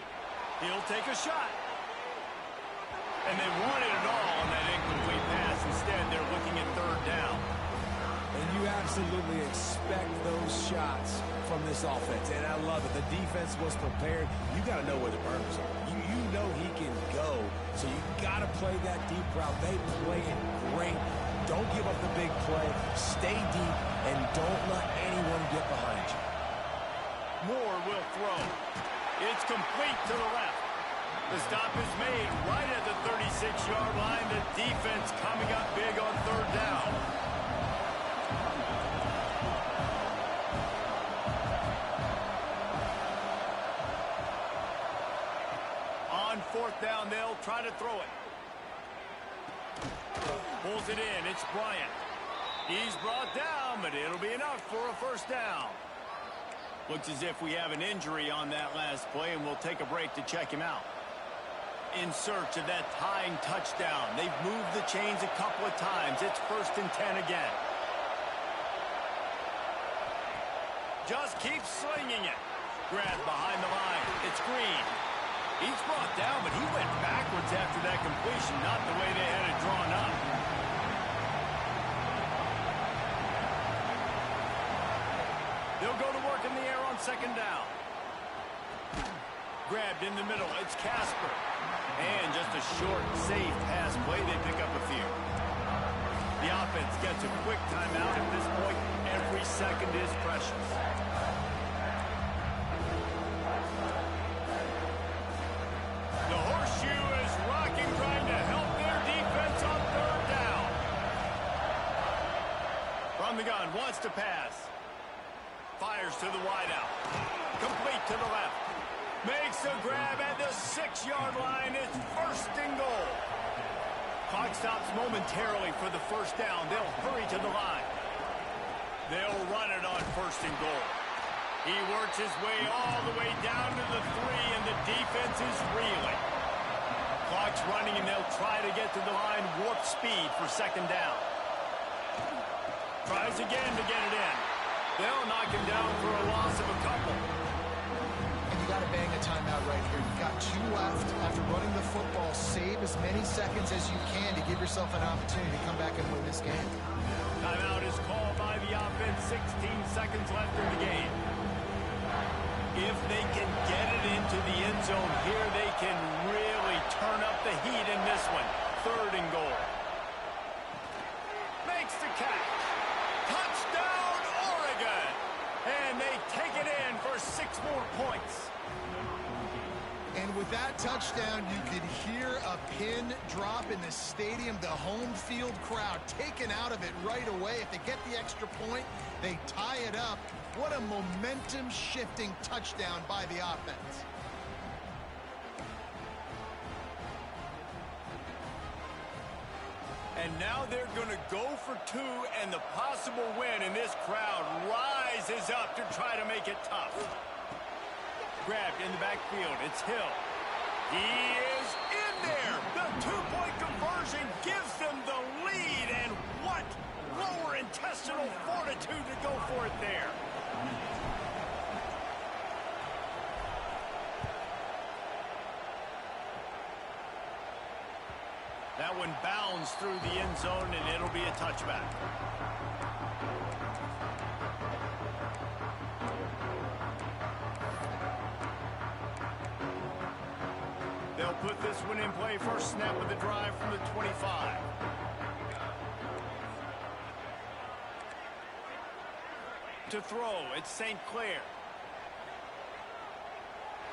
He'll take a shot. And they wanted it all on that incomplete pass. Instead, they're looking at 3rd down. And you absolutely expect those shots from this offense. And I love it. The defense was prepared. You got to know where the burners are. You know he can go. So you got to play that deep route. They play it great. Don't give up the big play. Stay deep and don't let anyone get behind you. Moore will throw. It's complete to the left. The stop is made right at the 36-yard line. The defense coming up big on 3rd down. On 4th down, they'll try to throw it. Pulls it in. It's Bryant. He's brought down, but it'll be enough for a 1st down. Looks as if we have an injury on that last play, and we'll take a break to check him out. In search of that tying touchdown. They've moved the chains a couple of times. It's 1st and 10 again. Just keep slinging it. Grab behind the line. It's Green. He's brought down, but he went backwards after that completion, not the way they had it drawn up. They'll go to work in the air on 2nd down. Grabbed in the middle. It's Casper. And just a short, safe pass play. They pick up a few. The offense gets a quick timeout at this point. Every second is precious. The horseshoe is rocking, trying to help their defense on 3rd down. From the gun, wants to pass. Fires to the wideout. Complete to the left. Makes a grab at the 6-yard line. It's 1st and goal. Clock stops momentarily for the 1st down. They'll hurry to the line. They'll run it on 1st and goal. He works his way all the way down to the 3, and the defense is reeling. Clock's running, and they'll try to get to the line. Warp speed for 2nd down. Tries again to get it in. They'll knock him down for a loss of a couple. And you got to bang a timeout right here. You've got 2 left. After running the football, save as many seconds as you can to give yourself an opportunity to come back and win this game. Timeout is called by the offense. 16 seconds left in the game. If they can get it into the end zone here, they can really turn up the heat in this one. 3rd and goal. Makes the catch. Touchdown, Oregon! And they take it in for 6 more points. And with that touchdown, you could hear a pin drop in the stadium. The home field crowd taken out of it right away. If they get the extra point, they tie it up. What a momentum-shifting touchdown by the offense. And now they're going to go for 2, and the possible win, and this crowd rises up to try to make it tough. Grabbed in the backfield. It's Hill. He is in there. The 2-point conversion gives them the lead, and what lower intestinal fortitude to go for it there. That one bounds through the end zone, and it'll be a touchback. They'll put this one in play. First snap of the drive from the 25. To throw, it's St. Clair.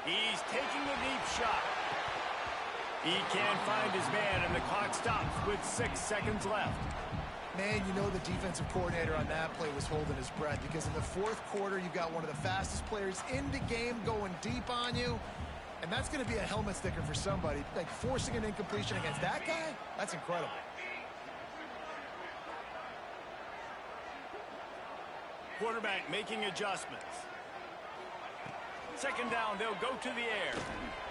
He's taking the deep shot. He can't find his man, and the clock stops with 6 seconds left. Man, you know the defensive coordinator on that play was holding his breath, because in the fourth quarter, you've got one of the fastest players in the game going deep on you, and that's going to be a helmet sticker for somebody. Like, forcing an incompletion against that guy, that's incredible. Quarterback making adjustments. Second down, they'll go to the air.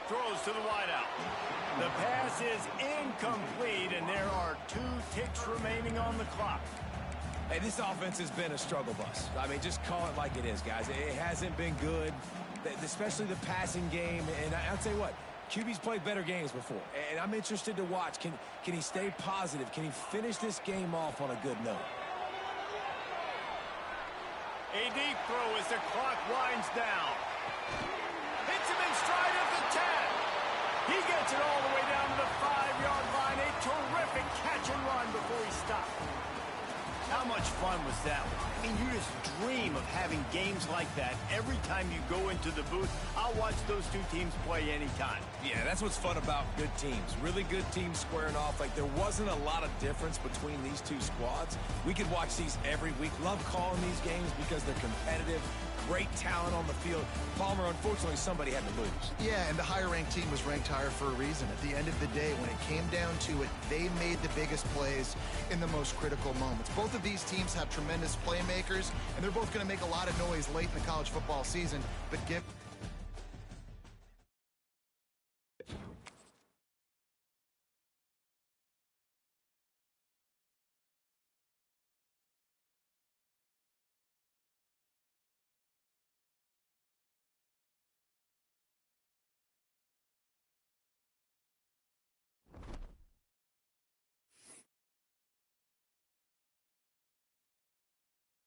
Throws to the wideout. The pass is incomplete, and there are 2 ticks remaining on the clock. Hey, this offense has been a struggle bus. I mean, just call it like it is, guys. It hasn't been good, especially the passing game. And I'll tell you what, QB's played better games before, and I'm interested to watch. Can he stay positive? Can he finish this game off on a good note? A deep throw as the clock winds down. Hits him in stride of the 10. He gets it all the way down to the 5-yard line. A terrific catch and run before he stopped. How much fun was that one? I mean, you just dream of having games like that every time you go into the booth. I'll watch those 2 teams play anytime. Yeah, that's what's fun about good teams. Really good teams squaring off. Like, there wasn't a lot of difference between these 2 squads. We could watch these every week. Love calling these games because they're competitive. Great talent on the field. Palmer, unfortunately, somebody had to lose. Yeah, and the higher-ranked team was ranked higher for a reason. At the end of the day, when it came down to it, they made the biggest plays in the most critical moments. Both of these teams have tremendous playmakers, and they're both going to make a lot of noise late in the college football season. But